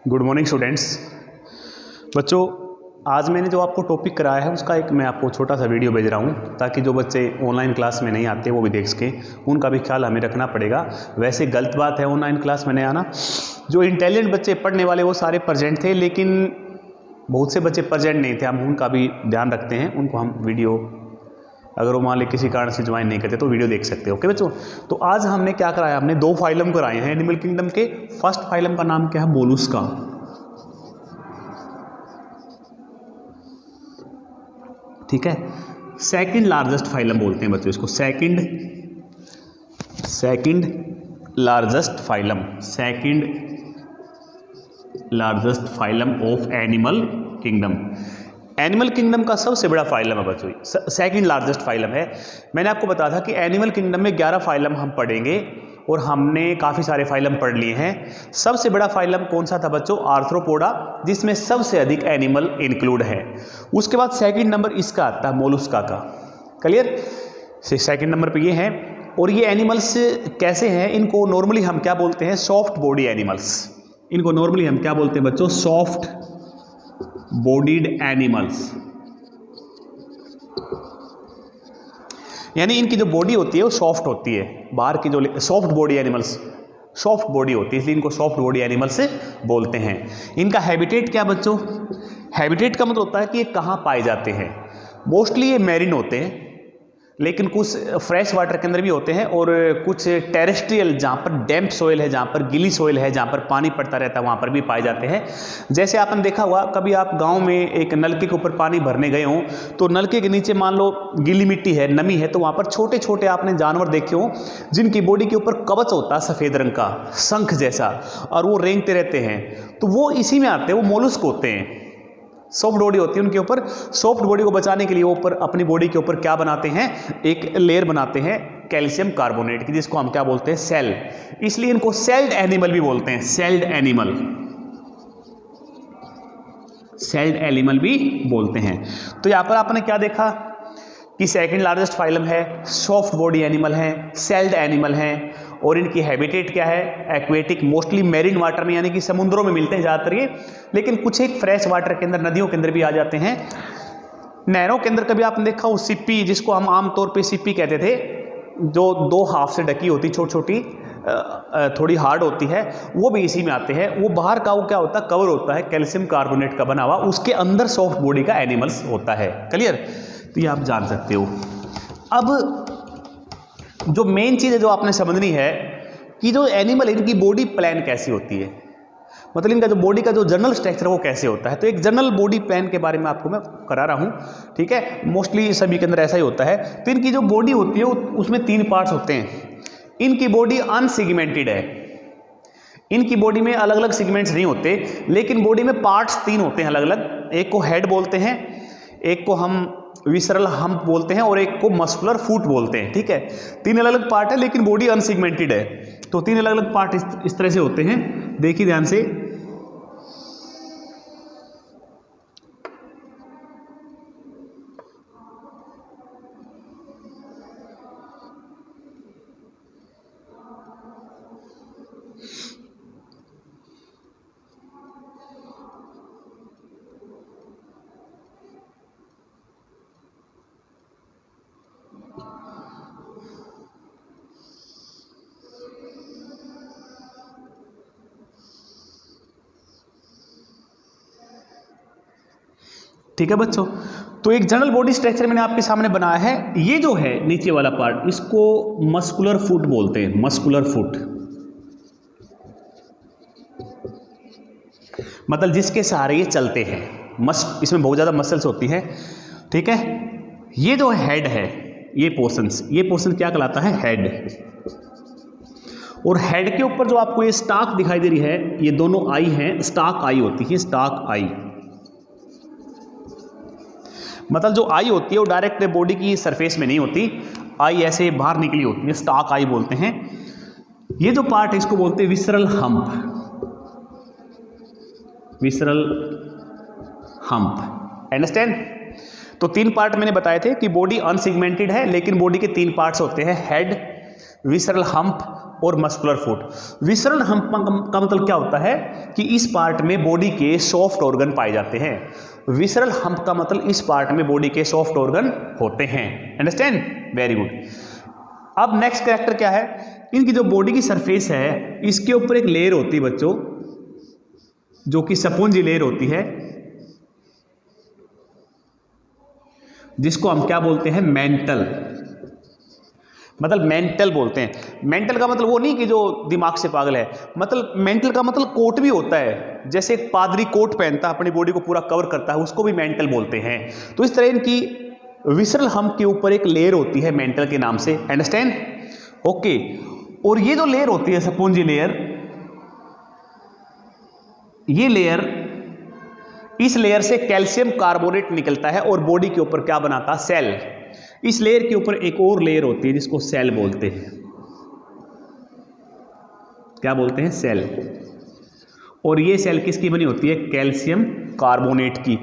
Good morning students. बच्चों, आज मैंने जो आपको टॉपिक कराया है उसका एक मैं आपको छोटा सा वीडियो भेज रहा हूँ ताकि जो बच्चे ऑनलाइन क्लास में नहीं आते वो भी देख सकें। उनका भी ख्याल हमें रखना पड़ेगा। वैसे गलत बात है ऑनलाइन क्लास में नहीं आना। जो इंटेलिजेंट बच्चे पढ़ने वाले वो सारे प्रेजेंट थे, लेकिन बहुत से बच्चे प्रेजेंट नहीं थे। हम उनका भी ध्यान रखते हैं। उनको हम वीडियो, अगर वो मान ली किसी कारण से ज्वाइन नहीं करते तो वीडियो देख सकते हो। ओके बच्चों, तो आज हमने क्या कराया, हमने 2 फाइलम कराए हैं एनिमल किंगडम के। फर्स्ट फाइलम का नाम क्या है, मोलुस्का। ठीक है, सेकंड लार्जेस्ट फाइलम बोलते हैं बच्चों इसको, second largest phylum of animal kingdom. Animal kingdom का सबसे बड़ा फाइलम है बच्चों, सेकंड लार्जेस्ट फाइलम है। मैंने आपको बताया था कि एनिमल किंगडम में 11 फाइलम हम पढ़ेंगे और हमने काफ़ी सारे फाइलम पढ़ लिए हैं। सबसे बड़ा फाइलम कौन सा था बच्चों, आर्थ्रोपोडा, जिसमें सबसे अधिक एनिमल इंक्लूड है। उसके बाद सेकंड नंबर इसका आता है मोलुस्का का। क्लियर, सेकंड नंबर पे ये है। और ये एनिमल्स कैसे हैं, इनको नॉर्मली हम क्या बोलते हैं, सॉफ्ट बॉडी एनिमल्स। इनको नॉर्मली हम क्या बोलते हैं बच्चों, सॉफ्ट बॉडीड एनिमल्स। यानी इनकी जो बॉडी होती है वो सॉफ्ट होती है। बाहर की जो soft body animals, soft body होती है, इसलिए इनको सॉफ्ट बॉडी एनिमल्स बोलते हैं। इनका हैबिटेट क्या बच्चों, हैबिटेट का मतलब होता है कि ये कहाँ पाए जाते हैं। मोस्टली ये मैरीन होते हैं, लेकिन कुछ फ्रेश वाटर के अंदर भी होते हैं और कुछ टेरेस्ट्रियल, जहाँ पर डैम्प सोइल है, जहाँ पर गीली सोइल है, जहाँ पर पानी पड़ता रहता है, वहाँ पर भी पाए जाते हैं। जैसे आपने देखा हुआ, कभी आप गांव में एक नलके के ऊपर पानी भरने गए हों तो नलके के नीचे मान लो गीली मिट्टी है, नमी है, तो वहाँ पर छोटे छोटे आपने जानवर देखे हों जिनकी बॉडी के ऊपर कवच होता है सफ़ेद रंग का, शंख जैसा, और वो रेंगते रहते हैं। तो वो इसी में आते हैं, वो मोलस्क होते हैं। सॉफ्ट बॉडी होती है उनके ऊपर। सॉफ्ट बॉडी को बचाने के लिए वो ऊपर अपनी बॉडी के ऊपर क्या बनाते हैं, एक लेयर बनाते हैं कैल्शियम कार्बोनेट की, जिसको हम क्या बोलते हैं, सेल। इसलिए इनको सेल्ड एनिमल भी बोलते हैं, सेल्ड एनिमल भी बोलते हैं। तो यहां पर आपने क्या देखा कि सेकंड लार्जेस्ट फाइलम है, सॉफ्ट बॉडी एनिमल है, सेल्ड एनिमल है, और इनकी हैबिटेट क्या है, एक्वेटिक, मोस्टली मैरीन वाटर में, यानी कि समुद्रों में मिलते हैं ज़्यादातर ये, लेकिन कुछ एक फ्रेश वाटर के अंदर, नदियों के अंदर भी आ जाते हैं। नहरों के अंदर कभी आपने देखा वो सिप्पी, जिसको हम आमतौर पे सिप्पी कहते थे, जो 2 हाफ से ढकी होती, छोटी छोटी, थोड़ी हार्ड होती है, वो भी इसी में आते हैं। वो बाहर का वो क्या होता है, कवर होता है कैल्शियम कार्बोनेट का बना हुआ, उसके अंदर सॉफ्ट बॉडी का एनिमल्स होता है। क्लियर, तो ये आप जान सकते हो। अब जो मेन चीज़ है जो आपने समझनी है कि जो एनिमल, इनकी बॉडी प्लान कैसी होती है, मतलब इनका जो बॉडी का जो जनरल स्ट्रक्चर वो कैसे होता है। तो एक जनरल बॉडी प्लान के बारे में आपको मैं करा रहा हूँ। ठीक है, मोस्टली सभी के अंदर ऐसा ही होता है। तो इनकी जो बॉडी होती है उसमें 3 पार्ट्स होते हैं। इनकी बॉडी अनसेगमेंटेड है। इनकी बॉडी में अलग अलग सेगमेंट्स नहीं होते, लेकिन बॉडी में पार्ट्स 3 होते हैं अलग अलग। एक को हेड बोलते हैं, एक को हम विसरल हम्प बोलते हैं, और एक को मस्कुलर फुट बोलते हैं। ठीक है, 3 अलग अलग पार्ट है, लेकिन बॉडी अनसेगमेंटेड है। तो 3 अलग अलग पार्ट इस तरह से होते हैं। देखिए ध्यान से, ठीक है बच्चों। तो एक जनरल बॉडी स्ट्रक्चर मैंने आपके सामने बनाया है। ये जो है नीचे वाला पार्ट, इसको मस्कुलर फुट बोलते हैं, मस्कुलर फुट, मतलब जिसके सहारे ये चलते हैं। इसमें बहुत ज़्यादा मसल्स होती है। ठीक है, ये जो हेड है, ये पोर्शन क्या कहलाता है, हेड। और हेड के ऊपर जो आपको ये स्टाक दिखाई दे रही है, ये दोनों आई हैं, स्टाक आई होती है, स्टाक आई। मतलब जो आई होती है वो डायरेक्ट बॉडी की सरफेस में नहीं होती, आई ऐसे बाहर निकली होती है, स्टाक आई बोलते हैं। ये जो पार्ट है इसको बोलते हैं visceral hump, visceral hump. Understand. तो 3 पार्ट मैंने बताए थे कि बॉडी अनसेगमेंटेड है, लेकिन बॉडी के 3 पार्ट्स होते हैं, हेड, विसरल हम्प और मस्कुलर फुट। विसरल हम्प का मतलब क्या होता है कि इस पार्ट में बॉडी के सॉफ्ट ऑर्गन पाए जाते हैं। विसरल हम्प का मतलब इस पार्ट में बॉडी के सॉफ्ट ऑर्गन होते हैं। अंडरस्टैंड? Very good. अब नेक्स्ट कैरेक्टर क्या है, इनकी जो बॉडी की सरफेस है इसके ऊपर एक लेयर होती है बच्चों, जो कि स्पॉन्जी लेयर होती है, जिसको हम क्या बोलते हैं, मेंटल। मतलब मेंटल बोलते हैं। मेंटल का मतलब वो नहीं कि जो दिमाग से पागल है, मतलब मेंटल का मतलब कोट भी होता है, जैसे एक पादरी कोट पहनता है अपनी बॉडी को पूरा कवर करता है, उसको भी मेंटल बोलते हैं। तो इस तरह इनकी विसरल हम्प के ऊपर एक लेयर होती है मेंटल के नाम से। अंडरस्टैंड? ओके। और ये जो लेयर होती है स्पॉन्जी लेयर, ये लेयर, इस लेयर से कैल्शियम कार्बोनेट निकलता है और बॉडी के ऊपर क्या बनाता है, सेल। इस लेयर के ऊपर एक और लेयर होती है जिसको सेल बोलते हैं। क्या बोलते हैं? सेल। और ये सेल किसकी बनी होती है? कैल्शियम कार्बोनेट की।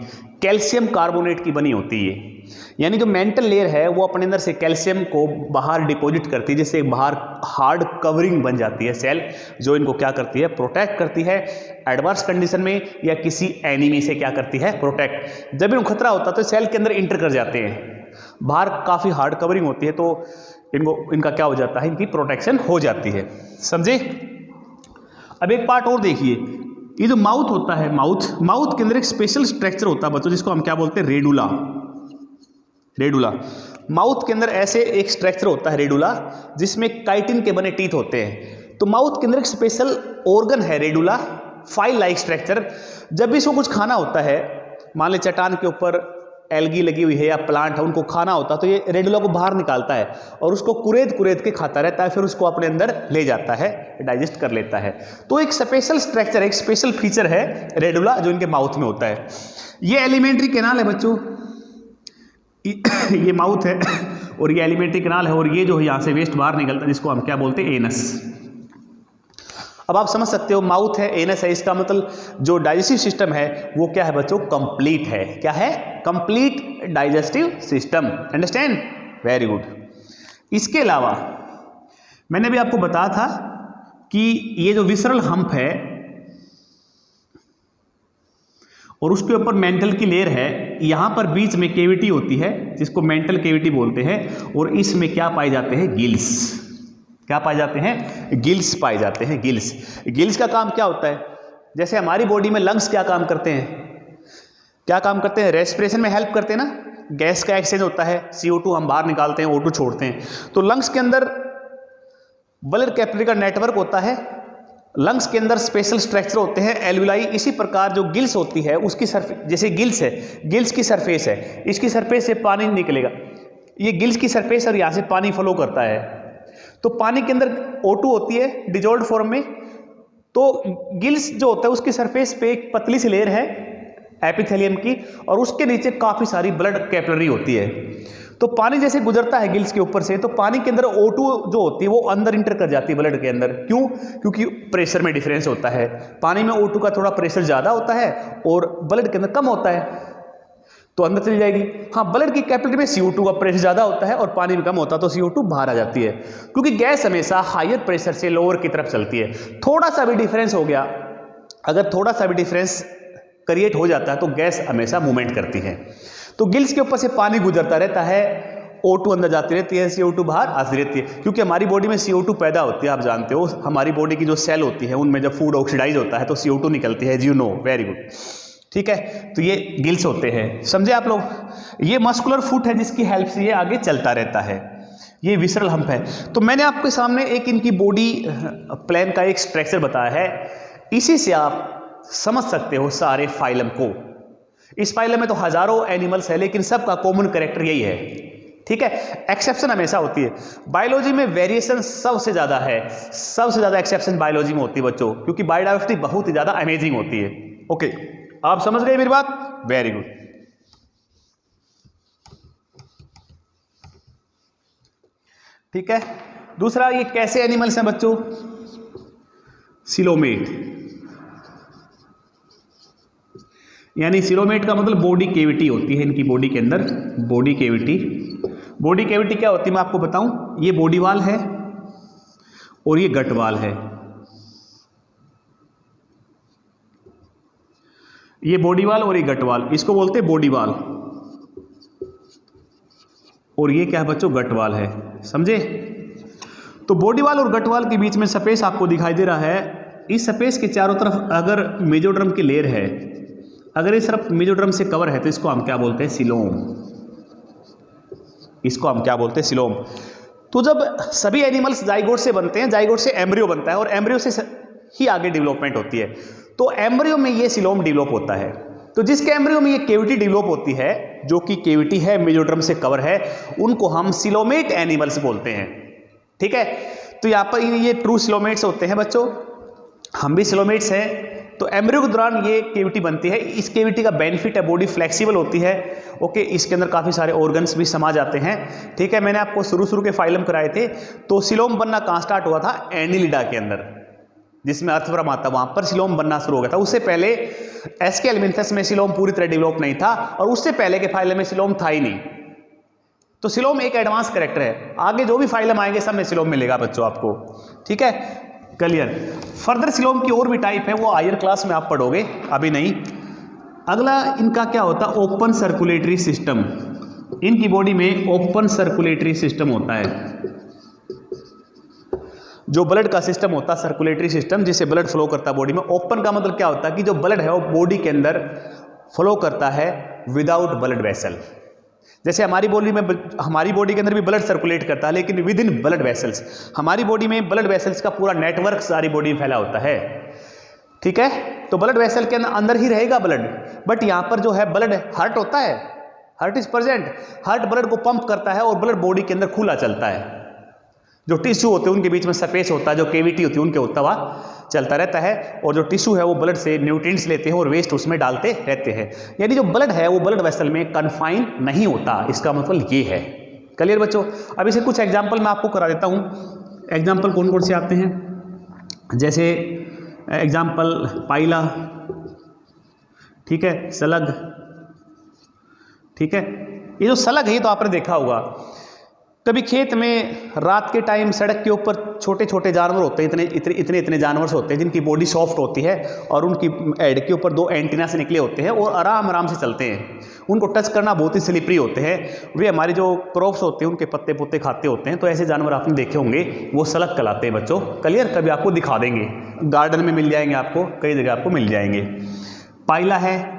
कैल्शियम कार्बोनेट की बनी होती है। यानी जो मेंटल लेयर है वो अपने अंदर से कैल्शियम को बाहर डिपॉजिट करती है, जिससे बाहर हार्ड कवरिंग बन जाती है सेल, जो इनको क्या करती है, प्रोटेक्ट करती है एडवर्स कंडीशन में या किसी एनिमी से क्या करती है, प्रोटेक्ट। जब इनको खतरा होता है तो सेल के अंदर इंटर कर जाते हैं, बाहर काफ़ी हार्ड कवरिंग होती है, तो इनका क्या हो जाता है, इनकी प्रोटेक्शन हो जाती है। समझे? अब एक पार्ट और देखिए, ये जो माउथ होता है, माउथ के अंदर एक स्पेशल स्ट्रक्चर होता है बच्चों, जिसको हम क्या बोलते हैं, रेडुला। रेडुला। माउथ के अंदर ऐसे एक स्ट्रक्चर होता है रेडुला, जिसमें काइटिन के बने टीथ होते हैं। तो माउथ के अंदर एक स्पेशल ऑर्गन है रेडुला, फाइल लाइक स्ट्रक्चर। जब भी इसको कुछ खाना होता है, मान ले चट्टान के ऊपर एल्गी लगी हुई है या प्लांट है, उनको खाना होता है, तो ये रेडुला को बाहर निकालता है और उसको कुरेद के खाता रहता है, फिर उसको अपने अंदर ले जाता है, डाइजेस्ट कर लेता है। तो एक स्पेशल स्ट्रक्चर, एक स्पेशल फीचर है रेडुला जो इनके माउथ में होता है। ये एलिमेंट्री कैनाल है बच्चों, ये माउथ है और ये एलिमेंट्री कैनाल है, और ये जो यहाँ से वेस्ट बाहर निकलता है जिसको हम क्या बोलते हैं, एनस। अब आप समझ सकते हो, माउथ है, एनस है, इसका मतलब जो डाइजेस्टिव सिस्टम है वो क्या है बच्चों, कंप्लीट है। क्या है? Complete digestive system. Understand? Very good. इसके अलावा मैंने भी आपको बताया था कि ये जो विसरल हम्प है और उसके ऊपर मेंटल की लेयर है, यहां पर बीच में केविटी होती है जिसको मेंटल केविटी बोलते हैं, और इसमें क्या पाए जाते हैं, गिल्स। क्या पाए जाते हैं? गिल्स पाए जाते हैं। गिल्स का काम क्या होता है? जैसे हमारी बॉडी में लंग्स क्या काम करते हैं, क्या काम करते हैं, रेस्पिरेशन में हेल्प करते हैं ना, गैस का एक्सचेंज होता है, CO2 हम बाहर निकालते हैं, O2 छोड़ते हैं। तो लंग्स के अंदर ब्लड कैपिलरी का नेटवर्क होता है, लंग्स के अंदर स्पेशल स्ट्रक्चर होते हैं, एल्विलाई। इसी प्रकार जो गिल्स होती है उसकी सरफेस, जैसे गिल्स है, गिल्स की सरफेस है, इसकी सरफेस से पानी निकलेगा, ये गिल्स की सरफेस और यहाँ से पानी फ्लो करता है। तो पानी के अंदर O2 होती है डिजॉल्व्ड फॉर्म में, तो गिल्स जो होता है उसकी सरफेस पे एक पतली सी लेयर है एपिथेलियम की, और उसके नीचे काफ़ी सारी ब्लड कैपिलरी होती है। तो पानी जैसे गुजरता है गिल्स के ऊपर से, तो पानी के अंदर O2 जो होती है वो अंदर इंटर कर जाती है ब्लड के अंदर। क्यों? क्योंकि प्रेशर में डिफरेंस होता है, पानी में O2 का थोड़ा प्रेशर ज़्यादा होता है और ब्लड के अंदर कम होता है, तो अंदर चली जाएगी। हाँ, ब्लड की कैपिलरी में CO2 का प्रेशर ज़्यादा होता है और पानी में कम होता है, तो CO2 बाहर आ जाती है, क्योंकि गैस हमेशा हायर प्रेशर से लोअर की तरफ चलती है। थोड़ा सा भी डिफरेंस हो गया, अगर थोड़ा सा भी डिफरेंस क्रिएट हो जाता है तो गैस हमेशा मूवमेंट करती है। तो गिल्स के ऊपर से पानी गुजरता रहता है, O2 अंदर जाती रहती है, CO2 बाहर आती रहती है, क्योंकि हमारी बॉडी में CO2 पैदा होती है। आप जानते हो हमारी बॉडी की जो सेल होती है उनमें जब फूड ऑक्सीडाइज होता है तो CO2 निकलती है, यू नो। वेरी गुड, ठीक है। तो ये गिल्स होते हैं, समझे आप लोग। ये मस्कुलर फुट है जिसकी हेल्प से ये आगे चलता रहता है, ये विसरल हम्प है। तो मैंने आपके सामने एक इनकी बॉडी प्लान का एक स्ट्रक्चर बताया है, इसी से आप समझ सकते हो सारे फाइलम को। इस फाइलम में तो हजारों एनिमल्स है, लेकिन सबका कॉमन कैरेक्टर यही है, ठीक है। एक्सेप्शन हमेशा होती है बायोलॉजी में, वेरिएशन सबसे ज्यादा है, सबसे ज्यादा एक्सेप्शन बायोलॉजी में होती है बच्चों, क्योंकि बायोडाइवर्सिटी बहुत ही ज्यादा अमेजिंग होती है। ओके, आप समझ गए मेरी बात? Very good. ठीक है। दूसरा, ये कैसे एनिमल्स हैं बच्चों? सिलोमेट, यानी सिलोमेट का मतलब बॉडी केविटी होती है इनकी बॉडी के अंदर, बॉडी केविटी। बॉडी केविटी क्या होती है मैं आपको बताऊं, ये बॉडी वाल है और ये गट वाल है। ये बॉडी वाल और ये गट वाल, इसको बोलते हैं बॉडी वाल, और ये क्या है बच्चों, गट वाल है। समझे? तो बॉडी वाल और गट वाल के बीच में स्पेस आपको दिखाई दे रहा है। इस स्पेस के चारों तरफ अगर मेजोड्रम की लेयर है, अगर ये सिर्फ मेजोड्रम से कवर है, तो इसको हम क्या बोलते हैं, सिलोम। इसको हम क्या बोलते हैं, सिलोम। तो जब सभी एनिमल्स जाइगोट से बनते हैं, जाइगोट से एम्ब्रियो बनता है और एम्ब्रियो से ही आगे डेवलपमेंट होती है, तो एम्ब्रियो में ये सिलोम डेवलप होता है। तो जिसके एम्ब्रियो में ये केविटी डेवलप होती है, जो कि केविटी है, मेजोड्रम से कवर है, उनको हम सिलोमेट एनिमल्स बोलते हैं। ठीक है? तो यहाँ पर ये ट्रू सिलोमेट्स होते हैं बच्चों, हम भी सिलोमेट्स हैं। तो एम्ब्रियो के दौरान ये केविटी बनती है। इस केविटी का बेनिफिट है, बॉडी फ्लेक्सिबल होती है। ओके, इसके अंदर काफ़ी सारे ऑर्गन्स भी समा जाते हैं। ठीक है, मैंने आपको शुरू के फाइलम कराए थे। तो सिलोम बनना कहाँ स्टार्ट हुआ था, एनिलिडा के अंदर, जिसमें अर्थवर्म आता, वहां पर सिलोम बनना शुरू हो गया था। उससे पहले एस्के एल्मिंथस में सिलोम पूरी तरह डेवलप नहीं था, और उससे पहले के फाइलम में सिलोम था ही नहीं। तो सिलोम एक एडवांस कैरेक्टर है। आगे जो भी फाइलम आएंगे सब में सिलोम मिलेगा बच्चों आपको। ठीक है, क्लियर? फर्दर सिलोम की और भी टाइप है, वो हायर क्लास में आप पढ़ोगे, अभी नहीं। अगला इनका क्या होता है, ओपन सर्कुलेटरी सिस्टम। इनकी बॉडी में ओपन सर्कुलेटरी सिस्टम होता है। जो ब्लड का सिस्टम होता है, सर्कुलेटरी सिस्टम, जिससे ब्लड फ्लो करता है बॉडी में। ओपन का मतलब क्या होता है कि जो ब्लड है वो बॉडी के अंदर फ्लो करता है विदाउट ब्लड वेसल। जैसे हमारी बॉडी के अंदर भी ब्लड सर्कुलेट करता है, लेकिन विद इन ब्लड वेसल्स। हमारी बॉडी में ब्लड वेसल्स का पूरा नेटवर्क सारी बॉडी में फैला होता है। ठीक है? तो ब्लड वेसल के अंदर ही रहेगा ब्लड, बट यहाँ पर जो है ब्लड हार्ट होता है, heart is present. Heart blood को पंप करता है और ब्लड बॉडी के अंदर खुला चलता है। जो टिश्यू होते हैं उनके बीच में स्पेस होता है, जो केविटी होती है उनके होता हुआ चलता रहता है, और जो टिश्यू है वो ब्लड से न्यूट्रिएंट्स लेते हैं और वेस्ट उसमें डालते रहते हैं। यानी जो ब्लड है वो ब्लड वेसल में कन्फाइन नहीं होता, इसका मतलब ये है। क्लियर बच्चों? अब इसे कुछ एग्जाम्पल मैं आपको करा देता हूँ। एग्जाम्पल कौन कौन से आते हैं, जैसे एग्जाम्पल पाइला, ठीक है, सलग। ठीक है, ये जो सलग है ये तो आपने देखा होगा। कभी खेत में रात के टाइम सड़क के ऊपर छोटे छोटे जानवर होते हैं, इतने जानवर होते हैं जिनकी बॉडी सॉफ्ट होती है, और उनकी हेड के ऊपर 2 एंटीना से निकले होते हैं और आराम आराम से चलते हैं। उनको टच करना बहुत ही स्लिपरी होते हैं। वे हमारी जो क्रॉप्स होते हैं उनके पत्ते पुत्ते खाते होते हैं। तो ऐसे जानवर आपने देखे होंगे, वो सलग कहलाते हैं बच्चों। क्लियर? कभी आपको दिखा देंगे, गार्डन में मिल जाएंगे, आपको कई जगह आपको मिल जाएंगे। पाइला है।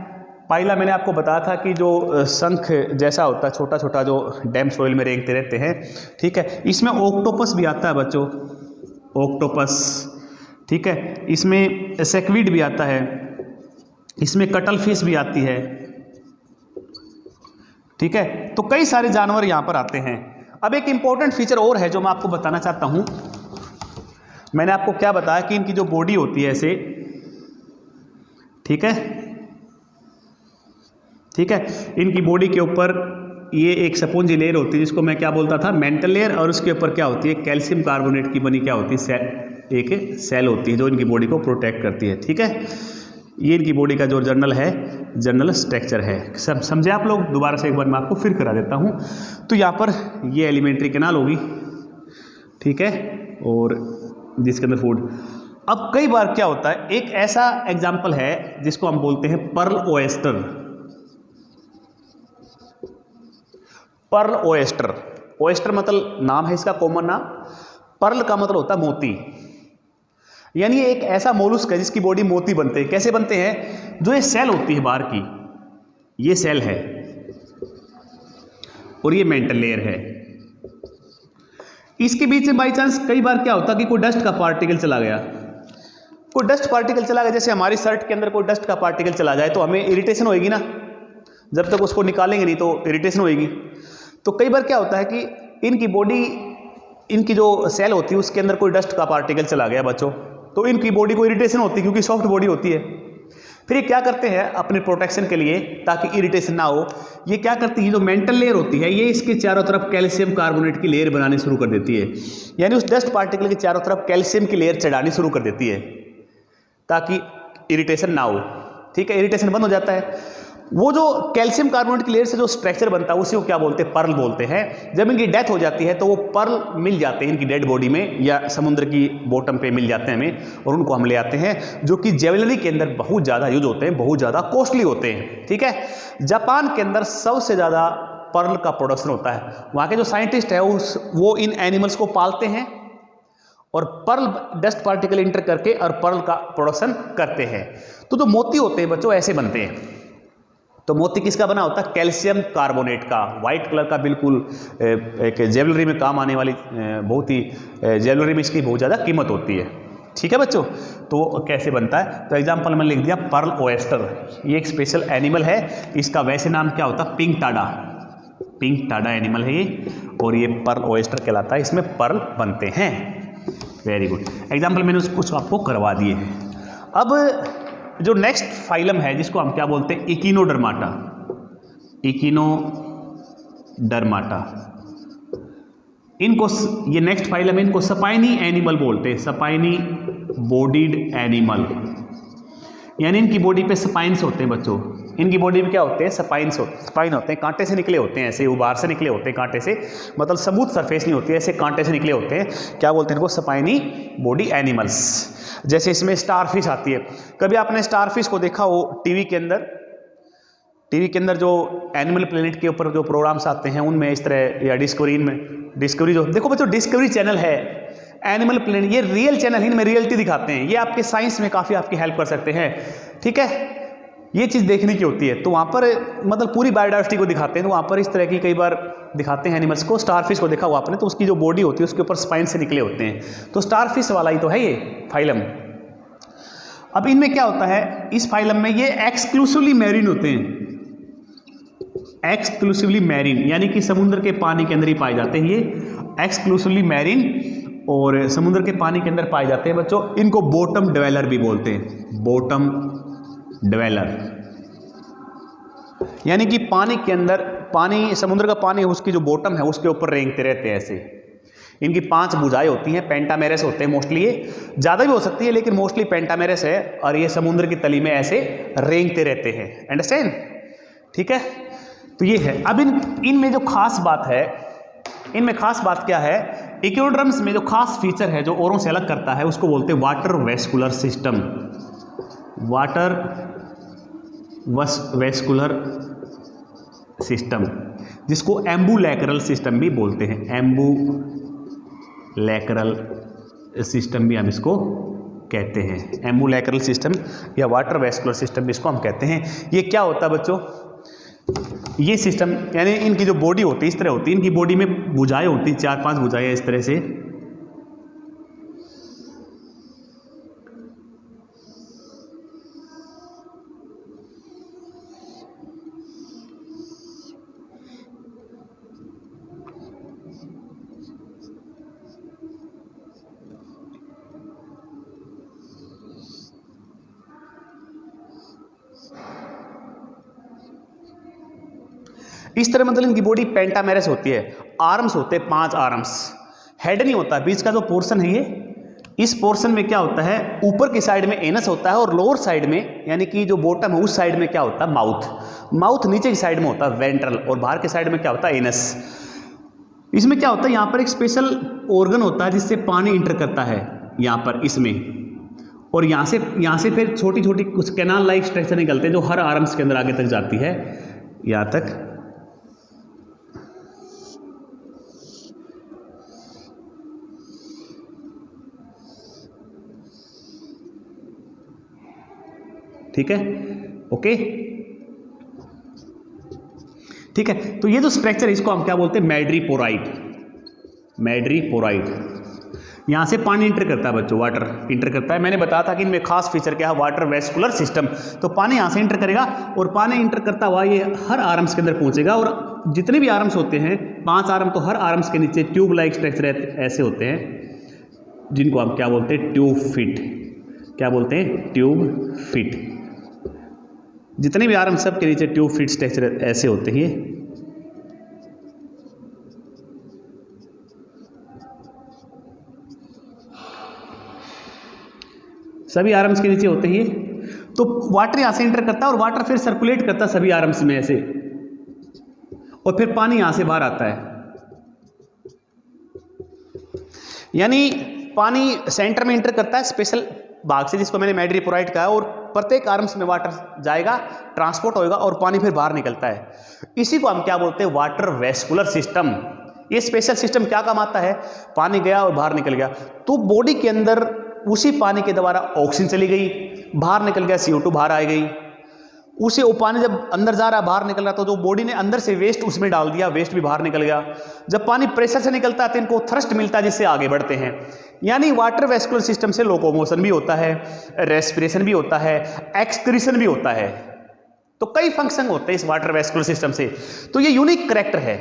पाइला मैंने आपको बताया था कि जो शंख जैसा होता है, छोटा छोटा, जो डैम सोइल में रेंगते रहते हैं। ठीक है, इसमें ऑक्टोपस भी आता है बच्चों, ऑक्टोपस। ठीक है, इसमें सेक्विड भी आता है, इसमें कटल फिश भी आती है। ठीक है, तो कई सारे जानवर यहाँ पर आते हैं। अब एक इंपॉर्टेंट फीचर और है जो मैं आपको बताना चाहता हूँ। मैंने आपको क्या बताया कि इनकी जो बॉडी होती है ऐसे, ठीक है, ठीक है, इनकी बॉडी के ऊपर ये एक स्पॉन्जी लेयर होती है, जिसको मैं क्या बोलता था, मेंटल लेयर, और उसके ऊपर क्या होती है, कैल्शियम कार्बोनेट की बनी क्या होती है, एक सेल होती है जो इनकी बॉडी को प्रोटेक्ट करती है। ठीक है, ये इनकी बॉडी का जो जनरल स्ट्रक्चर है। सब समझे आप लोग? दोबारा से एक बार मैं आपको फिर करा देता हूँ। तो यहाँ पर ये एलिमेंट्री कैनाल होगी, ठीक है, और जिसके अंदर फूड। अब कई बार क्या होता है, एक ऐसा एग्जाम्पल है जिसको हम बोलते हैं pearl oyster. Pearl oyster, oyster मतलब नाम है इसका, कॉमन नाम। पर्ल का मतलब होता है मोती। यानी एक ऐसा मोलुस्क है जिसकी बॉडी मोती बनते हैं। कैसे बनते हैं? जो ये सेल होती है बाहर की, ये सेल है और ये मेंटल लेयर है। इसके बीच में बाई चांस कई बार क्या होता है कि कोई डस्ट का पार्टिकल चला गया, कोई डस्ट पार्टिकल चला गया, जैसे हमारी शर्ट के अंदर कोई डस्ट का पार्टिकल चला जाए तो हमें इरिटेशन होगी ना, जब तक उसको निकालेंगे नहीं तो इरिटेशन होगी। तो कई बार क्या होता है कि इनकी बॉडी, इनकी जो सेल होती है उसके अंदर कोई डस्ट का पार्टिकल चला गया बच्चों, तो इनकी बॉडी को इरिटेशन होती है, क्योंकि सॉफ्ट बॉडी होती है। फिर ये क्या करते हैं अपने प्रोटेक्शन के लिए, ताकि इरिटेशन ना हो, ये क्या करती है, जो मेंटल लेयर होती है ये इसके चारों तरफ कैल्शियम कार्बोनेट की लेयर बनानी शुरू कर देती है। यानी उस डस्ट पार्टिकल के चारों तरफ कैल्शियम की लेयर चढ़ानी शुरू कर देती है ताकि इरिटेशन ना हो। ठीक है, इरिटेशन बंद हो जाता है। वो जो कैल्शियम कार्बोनेट की लेयर से जो स्ट्रक्चर बनता है उसी को क्या बोलते हैं, पर्ल बोलते हैं। जब इनकी डेथ हो जाती है तो वो पर्ल मिल जाते हैं इनकी डेड बॉडी में या समुद्र की बॉटम पे मिल जाते हैं हमें, और उनको हम ले आते हैं, जो कि ज्वेलरी के अंदर बहुत ज़्यादा यूज होते हैं, बहुत ज़्यादा कॉस्टली होते हैं। ठीक है, जापान के अंदर सबसे ज़्यादा पर्ल का प्रोडक्शन होता है। वहाँ के जो साइंटिस्ट है वो इन एनिमल्स को पालते हैं और पर्ल डस्ट पार्टिकल इंटर करके और पर्ल का प्रोडक्शन करते हैं। तो जो मोती होते हैं बच्चों ऐसे बनते हैं। तो मोती किसका बना होता है, कैल्शियम कार्बोनेट का, व्हाइट कलर का, बिल्कुल एक ज्वेलरी में काम आने वाली, बहुत ही ज्वेलरी में इसकी बहुत ज़्यादा कीमत होती है। ठीक है बच्चों, तो कैसे बनता है, तो एग्जाम्पल मैंने लिख दिया पर्ल ओएस्टर। ये एक स्पेशल एनिमल है, इसका वैसे नाम क्या होता है, pink Tada, pink Tada animal है ये, और ये पर्ल ओएस्टर कहलाता है, इसमें पर्ल बनते हैं। वेरी गुड, एग्जाम्पल मैंने उसको आपको करवा दिए हैं। अब जो नेक्स्ट फाइलम है जिसको हम क्या बोलते हैं, इकिनोडर्माटा, इकिनोडर्माटा, इनको ये नेक्स्ट फाइलम है, इनको सपाइनी एनिमल बोलते हैं, सपाइनी बॉडीड एनिमल, यानी इनकी बॉडी पे स्पाइन्स होते हैं बच्चों। इनकी बॉडी में क्या होते हैं, स्पाइन्स स्पाइन होते हैं, कांटे से निकले होते हैं, ऐसे उबार से निकले होते हैं, कांटे से, मतलब स्मूथ सरफेस नहीं होती है, ऐसे कांटे से निकले होते हैं। क्या बोलते हैं इनको, स्पाइनी बॉडी एनिमल्स। जैसे इसमें स्टारफिश आती है, कभी आपने स्टारफिश को देखा हो टीवी के अंदर, टीवी के अंदर जो एनिमल प्लेनेट के ऊपर जो प्रोग्राम्स आते हैं उनमें इस तरह, या डिस्कवरी में, डिस्कवरी जो देखो बच्चों डिस्कवरी चैनल है, एनिमल प्लेनेट, ये रियल चैनल है, इनमें रियलिटी दिखाते हैं, ये आपके साइंस में काफ़ी आपकी हेल्प कर सकते हैं। ठीक है, ये चीज़ देखने की होती है, तो वहाँ पर मतलब पूरी बायोडाइवर्सिटी को दिखाते हैं, तो वहाँ पर इस तरह की कई बार दिखाते हैं एनिमल्स को। स्टारफिश को देखा हुआ आपने, तो उसकी जो बॉडी होती है उसके ऊपर स्पाइन से निकले होते हैं, तो स्टारफिश वाला ही तो है ये फाइलम। अब इनमें क्या होता है, इस फाइलम में ये एक्सक्लूसिवली मैरीन होते हैं, एक्सक्लूसिवली मैरीन, यानी कि समुद्र के पानी के अंदर ही पाए जाते हैं ये, एक्सक्लूसिवली मैरीन, और समुद्र के पानी के अंदर पाए जाते हैं बच्चों। इनको बॉटम ड्वेलर भी बोलते हैं, बॉटम ड्वेलर, यानी कि पानी के अंदर, पानी, समुद्र का पानी उसकी जो बॉटम है उसके ऊपर रेंगते रहते हैं ऐसे। इनकी 5 भुजाएं होती हैं, पेंटामेरस होते हैं मोस्टली, ये ज़्यादा भी हो सकती है लेकिन मोस्टली पेंटामेरस है, और ये समुद्र की तली में ऐसे रेंगते रहते हैं। अंडरस्टैंड? ठीक है, तो ये है। अब इनमें जो खास बात है, इनमें खास बात क्या है, इक्विनोडर्म्स में जो खास फीचर है जो औरों से अलग करता है उसको बोलते हैं water vascular system, water vascular system, जिसको एम्बुलैक्रल सिस्टम भी बोलते हैं, एम्बुलैक्रल सिस्टम भी हम इसको कहते हैं, एम्बुलैक्रल सिस्टम या वाटर वेस्कुलर सिस्टम इसको हम कहते हैं। ये क्या होता है बच्चों, ये सिस्टम, यानी इनकी जो बॉडी होती है इस तरह होती है, इनकी बॉडी में भुजाएं होती हैं, 4-5 भुजाएं इस तरह से, इस तरह, मतलब इनकी बॉडी पेंटामेरस होती है, आर्म्स होते हैं 5 आर्म्स, हेड नहीं होता, बीच का जो पोर्शन है ये, इस पोर्शन में क्या होता है, ऊपर की साइड में एनस होता है और लोअर साइड में, यानी कि जो बॉटम है उस साइड में क्या होता है, माउथ, माउथ नीचे की साइड में होता है वेंट्रल, और बाहर की साइड में क्या होता है, एनस। इसमें क्या होता है, यहाँ पर एक स्पेशल ऑर्गन होता है जिससे पानी इंटर करता है यहाँ पर इसमें, और यहाँ से फिर छोटी छोटी कुछ कैनाल लाइक स्ट्रक्चर निकलते हैं जो हर आर्म्स के अंदर आगे तक जाती है, यहाँ तक। ठीक है, ओके, ठीक है। तो ये जो स्ट्रक्चर है इसको हम क्या बोलते हैं, मैड्रीपोराइड, मैड्रीपोराइड। यहां से पानी इंटर करता है बच्चों, वाटर इंटर करता है। मैंने बताया था कि इनमें खास फीचर क्या है, वाटर वेस्कुलर सिस्टम। तो पानी यहां से इंटर करेगा और पानी इंटर करता हुआ ये हर आर्म्स के अंदर पहुंचेगा, और जितने भी आर्म्स होते हैं 5 आर्म, तो हर आर्म्स के नीचे ट्यूब लाइक स्ट्रक्चर ऐसे होते हैं जिनको हम क्या बोलते हैं, ट्यूब फिट। क्या बोलते हैं, ट्यूब फिट। जितने भी आर्म सब के नीचे ट्यूब फिट स्ट्रक्चर ऐसे होते हैं। सभी आर्म्स के नीचे होते हैं। तो वाटर यहां से इंटर करता है और वाटर फिर सर्कुलेट करता है सभी आर्म्स में ऐसे, और फिर पानी यहां से बाहर आता है। यानी पानी सेंटर में इंटर करता है स्पेशल भाग से, जिसको मैंने मैड्रीपोराइट कहा, और प्रत्येक आर्म्स में वाटर जाएगा, ट्रांसपोर्ट होएगा और पानी फिर बाहर निकलता है। इसी को हम क्या बोलते हैं, वाटर वेस्कुलर सिस्टम। ये स्पेशल सिस्टम क्या काम आता है, पानी गया और बाहर निकल गया, तो बॉडी के अंदर उसी पानी के द्वारा ऑक्सीजन चली गई, बाहर निकल गया CO2 बाहर आ गई, उसे वो पानी जब अंदर जा रहा है बाहर निकल रहा, तो जो बॉडी ने अंदर से वेस्ट उसमें डाल दिया, वेस्ट भी बाहर निकल गया। जब पानी प्रेशर से निकलता है तो इनको थ्रस्ट मिलता है जिससे आगे बढ़ते हैं। यानी वाटर वेस्कुलर सिस्टम से लोकोमोशन भी होता है, रेस्पिरेशन भी होता है, एक्सक्रीशन भी होता है, तो कई फंक्शन होते हैं इस वाटर वेस्कुलर सिस्टम से। तो ये यूनिक कैरेक्टर है,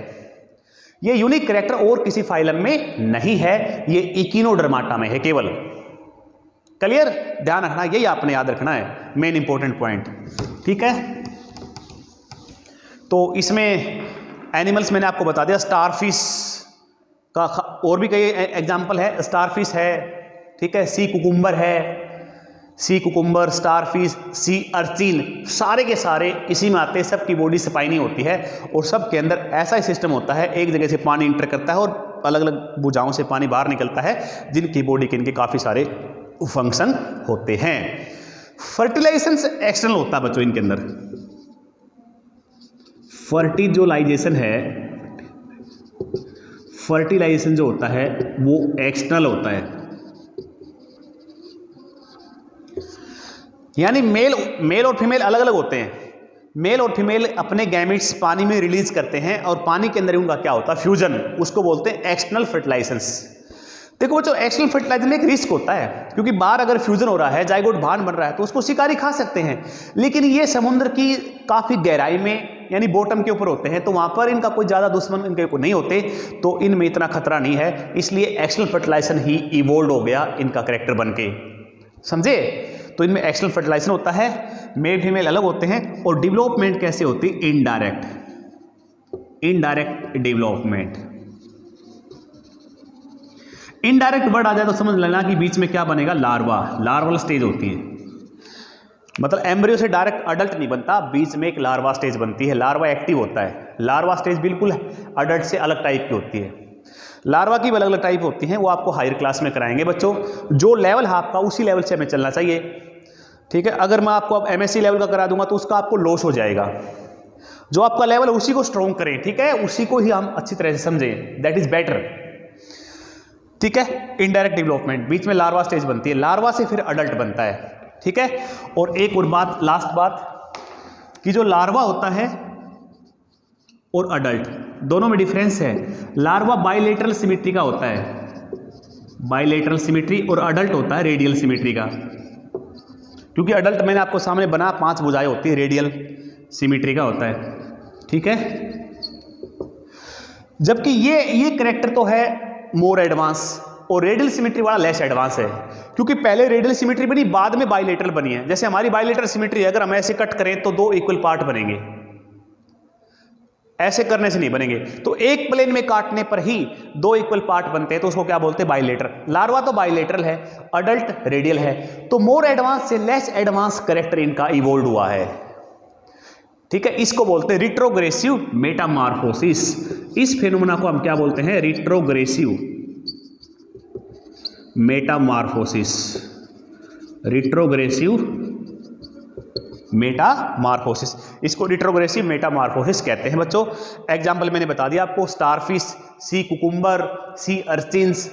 ये यूनिक कैरेक्टर और किसी फाइलम में नहीं है, ये इकिनोडर्माटा में है केवल। क्लियर, ध्यान रखना, यही आपने याद रखना है, मेन इंपॉर्टेंट पॉइंट। ठीक है, तो इसमें एनिमल्स मैंने आपको बता दिया, स्टारफिश का और भी कई एग्जाम्पल है, स्टारफिश है, ठीक है, सी कुकुम्बर है, sea cucumber, starfish, sea urchin, सारे के सारे इसी में आते हैं। सबकी बॉडी स्पाइनी होती है और सब के अंदर ऐसा ही सिस्टम होता है, एक जगह से पानी इंटर करता है और अलग अलग भुजाओं से पानी बाहर निकलता है, जिनकी बॉडी के इनके काफ़ी सारे फंक्शन होते हैं। फर्टिलाइजेशन एक्सटर्नल होता है बच्चों इनके अंदर, फर्टिलाइजेशन है, फर्टिलाइजेशन जो होता है वो एक्सटर्नल होता है। यानी मेल और फीमेल अलग अलग होते हैं। मेल और फीमेल अपने गैमेट्स पानी में रिलीज करते हैं और पानी के अंदर उनका क्या होता है, फ्यूजन, उसको बोलते हैं एक्सटर्नल फर्टिलाइजेशन। देखो बच्चों, एक्सटर्नल फर्टिलाइजेशन में एक रिस्क होता है, क्योंकि बाहर अगर फ्यूजन हो रहा है, जाइगोट बाहर बन रहा है, तो उसको शिकारी खा सकते हैं, लेकिन ये समुद्र की काफ़ी गहराई में यानी बॉटम के ऊपर होते हैं, तो वहाँ पर इनका कोई ज़्यादा दुश्मन इनके को नहीं होते, तो इनमें इतना खतरा नहीं है, इसलिए एक्सटर्नल फर्टिलाइजेशन ही इवोल्व हो गया इनका कैरेक्टर बन के, समझे। तो इनमें एक्सटर्नल फर्टिलाइजेशन होता है, मेल फीमेल अलग होते हैं, और डेवलपमेंट कैसे होती है, इनडायरेक्ट डेवलपमेंट। इनडायरेक्ट वर्ड आ जाए तो समझ लेना कि बीच में क्या बनेगा, लार्वल स्टेज होती है, मतलब एम्ब्रियो से डायरेक्ट अडल्ट नहीं बनता, बीच में एक लार्वा स्टेज बनती है, लार्वा एक्टिव होता है। लार्वा स्टेज बिल्कुल अडल्ट से अलग टाइप की होती है। लार्वा की अलग अलग टाइप होती हैं, वो आपको हायर क्लास में कराएंगे बच्चों, जो लेवल है आपका उसी लेवल से हमें चलना चाहिए, ठीक है। अगर मैं आपको अब MSc लेवल का करा दूंगा तो उसका आपको लॉस हो जाएगा, जो आपका लेवल है उसी को स्ट्रॉन्ग करें, ठीक है, उसी को ही हम अच्छी तरह से समझें, दैट इज बेटर, ठीक है। इनडायरेक्ट डेवलपमेंट, बीच में लार्वा स्टेज बनती है, लार्वा से फिर अडल्ट बनता है, ठीक है। और एक और बात, लास्ट बात, कि जो लार्वा होता है और अडल्ट दोनों में डिफरेंस है। लार्वा बाइलेटरल सिमेट्री का होता है, बाइलेटरल सिमेट्री, और अडल्ट होता है रेडियल सिमेट्री का, क्योंकि अडल्ट मैंने आपको सामने बना 5 भुजाएं होती है, रेडियल सिमेट्री का होता है, ठीक है। जबकि ये कैरेक्टर तो है मोर एडवांस, और रेडियल सिमेट्री वाला लेस एडवांस है, क्योंकि पहले रेडियल सिमेट्री बनी, बाद में बाइलेटरल बनी है। जैसे हमारी बाइलेटरल सिमेट्री है, अगर हम ऐसे कट करें तो 2 इक्वल पार्ट बनेंगे, ऐसे करने से नहीं बनेंगे, तो एक प्लेन में काटने पर ही 2 इक्वल पार्ट बनते हैं, तो उसको क्या बोलते हैं, बाइलेटरल। लार्वा तो बाइलेटरल है, अडल्ट रेडियल है, तो मोर एडवांस से लेस एडवांस कैरेक्टर इनका इवोल्व हुआ है, ठीक है। इसको बोलते हैं रिट्रोग्रेसिव मेटामॉर्फोसिस। इस फेनोमेना को हम क्या बोलते हैं, रिट्रोग्रेसिव मेटामॉर्फोसिस, रिट्रोग्रेसिव मेटामॉर्फोसिस, इसको रिट्रोग्रेसिव मेटामॉर्फोसिस कहते हैं बच्चों। एग्जाम्पल मैंने बता दिया आपको, स्टारफिश, सी कुकुम्बर, सी अर्चिन्स,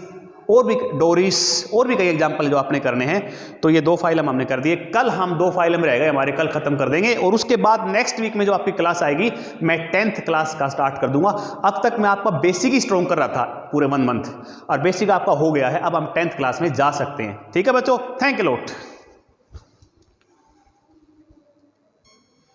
और भी डोरिस, और भी कई एग्जाम्पल जो आपने करने हैं। तो ये 2 फाइलम हमने कर दिए, कल हम 2 फाइलम रह गए हमारे, कल खत्म कर देंगे, और उसके बाद नेक्स्ट वीक में जो आपकी क्लास आएगी मैं 10th क्लास का स्टार्ट कर दूंगा। अब तक मैं आपका बेसिक ही स्ट्रॉन्ग कर रहा था पूरे 1 मंथ, और बेसिक आपका हो गया है, अब हम 10th क्लास में जा सकते हैं, ठीक है बच्चों। Thank you lot.